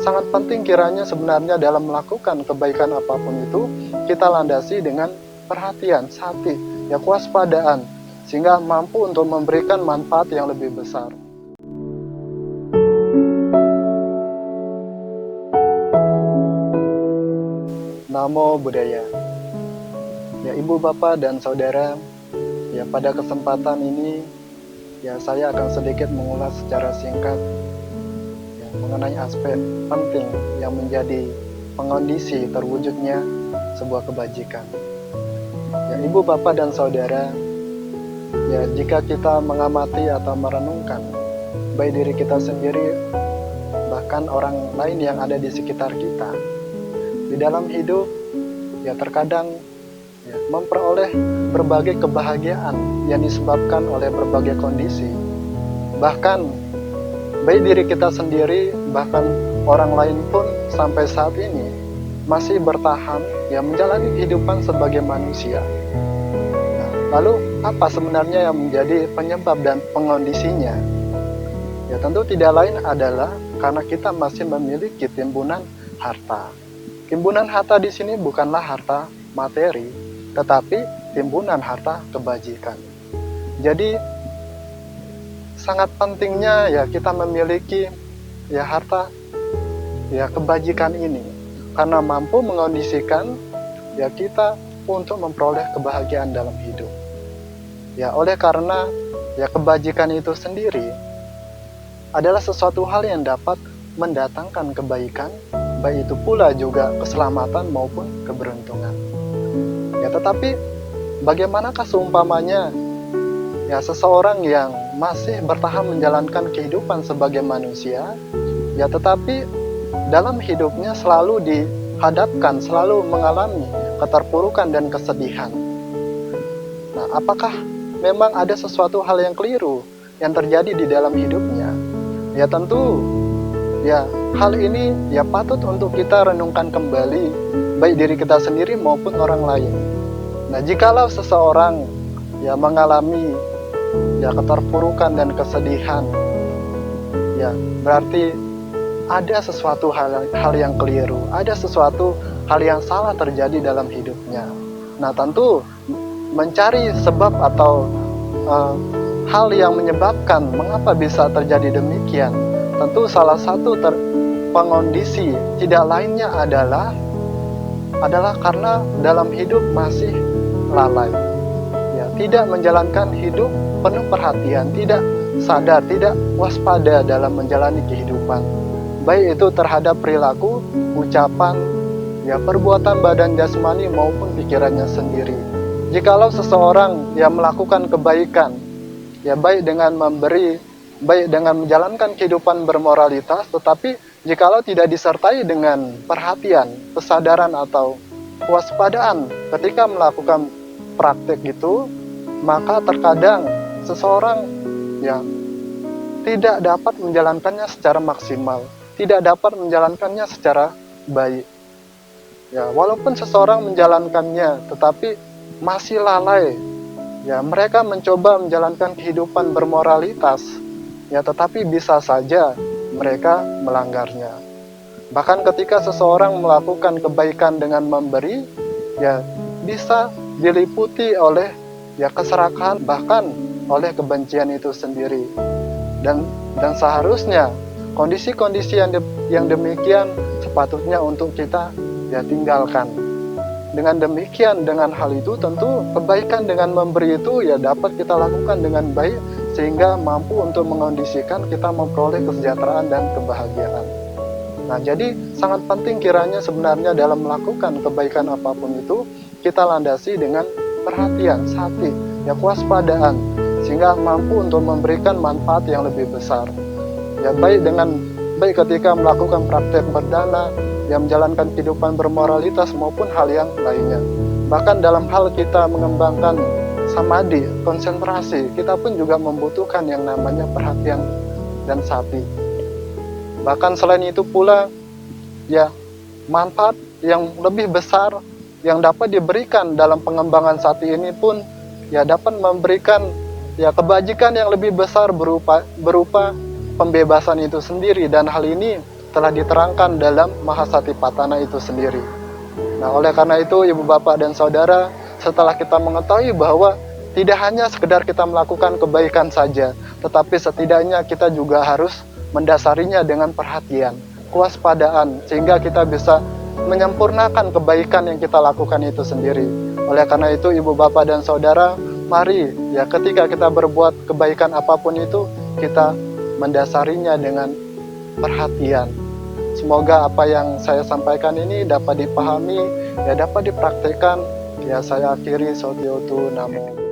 sangat penting kiranya sebenarnya dalam melakukan kebaikan apapun itu, kita landasi dengan perhatian, hati, ya kewaspadaan, sehingga mampu untuk memberikan manfaat yang lebih besar. Namo Buddhaya. Ya Ibu, Bapak, dan Saudara, ya pada kesempatan ini ya saya akan sedikit mengulas secara singkat ya, mengenai aspek penting yang menjadi pengondisi terwujudnya sebuah kebajikan. Ya Ibu, Bapak, dan Saudara, ya jika kita mengamati atau merenungkan baik diri kita sendiri bahkan orang lain yang ada di sekitar kita, di dalam hidup ya terkadang memperoleh berbagai kebahagiaan yang disebabkan oleh berbagai kondisi. Bahkan baik diri kita sendiri, bahkan orang lain pun sampai saat ini masih bertahan ya menjalani kehidupan sebagai manusia. Nah, lalu apa sebenarnya yang menjadi penyebab dan pengondisinya? Ya tentu tidak lain adalah karena kita masih memiliki timbunan harta. Timbunan harta di sini bukanlah harta materi, tetapi timbunan harta kebajikan. Jadi sangat pentingnya ya kita memiliki ya harta ya kebajikan ini karena mampu mengondisikan ya kita untuk memperoleh kebahagiaan dalam hidup. Ya oleh karena ya kebajikan itu sendiri adalah sesuatu hal yang dapat mendatangkan kebaikan, baik itu pula juga keselamatan maupun keberuntungan. Ya tetapi bagaimanakah seumpamanya ya seseorang yang masih bertahan menjalankan kehidupan sebagai manusia, ya tetapi dalam hidupnya selalu dihadapkan, selalu mengalami keterpurukan dan kesedihan. Nah, apakah memang ada sesuatu hal yang keliru yang terjadi di dalam hidupnya? Ya tentu ya hal ini ya patut untuk kita renungkan kembali, baik diri kita sendiri maupun orang lain. Nah, jikalau seseorang ya mengalami ya keterpurukan dan kesedihan, ya berarti ada sesuatu hal yang keliru, ada sesuatu hal yang salah terjadi dalam hidupnya. Nah, tentu mencari sebab atau hal yang menyebabkan mengapa bisa terjadi demikian, tentu salah satu pengondisi tidak lainnya adalah karena dalam hidup masih lalai, ya tidak menjalankan hidup penuh perhatian, tidak sadar, tidak waspada dalam menjalani kehidupan, baik itu terhadap perilaku, ucapan, ya perbuatan badan jasmani maupun pikirannya sendiri. Jikalau seseorang yang melakukan kebaikan, ya baik dengan memberi, baik dengan menjalankan kehidupan bermoralitas, tetapi jikalau tidak disertai dengan perhatian, kesadaran atau kewaspadaan ketika melakukan praktek itu, maka terkadang seseorang ya tidak dapat menjalankannya secara maksimal, tidak dapat menjalankannya secara baik. Ya, walaupun seseorang menjalankannya, tetapi masih lalai. Ya, mereka mencoba menjalankan kehidupan bermoralitas, ya tetapi bisa saja mereka melanggarnya. Bahkan ketika seseorang melakukan kebaikan dengan memberi, ya bisa diliputi oleh ya keserakahan, bahkan oleh kebencian itu sendiri. Dan seharusnya kondisi-kondisi yang demikian sepatutnya untuk kita ya tinggalkan. Dengan demikian, dengan hal itu tentu kebaikan dengan memberi itu ya dapat kita lakukan dengan baik, sehingga mampu untuk mengondisikan kita memperoleh kesejahteraan dan kebahagiaan. Nah, jadi sangat penting kiranya sebenarnya dalam melakukan kebaikan apapun itu, kita landasi dengan perhatian, hati, ya kewaspadaan, sehingga mampu untuk memberikan manfaat yang lebih besar. Ya baik ketika melakukan praktek berdana, yang menjalankan kehidupan bermoralitas maupun hal yang lainnya. Bahkan dalam hal kita mengembangkan samadhi, konsentrasi, kita pun juga membutuhkan yang namanya perhatian dan sati. Bahkan selain itu pula, ya manfaat yang lebih besar yang dapat diberikan dalam pengembangan sati ini pun ya dapat memberikan ya kebajikan yang lebih besar berupa pembebasan itu sendiri, dan hal ini telah diterangkan dalam Mahasatipatthana itu sendiri. Nah, oleh karena itu ibu bapak dan saudara, setelah kita mengetahui bahwa tidak hanya sekedar kita melakukan kebaikan saja, tetapi setidaknya kita juga harus mendasarinya dengan perhatian, kewaspadaan, sehingga kita bisa menyempurnakan kebaikan yang kita lakukan itu sendiri. Oleh karena itu ibu bapak dan saudara, mari ya ketika kita berbuat kebaikan apapun itu, kita mendasarinya dengan perhatian. Semoga apa yang saya sampaikan ini dapat dipahami, ya dapat dipraktikkan. Ya saya akhiri Sotiotu Namo.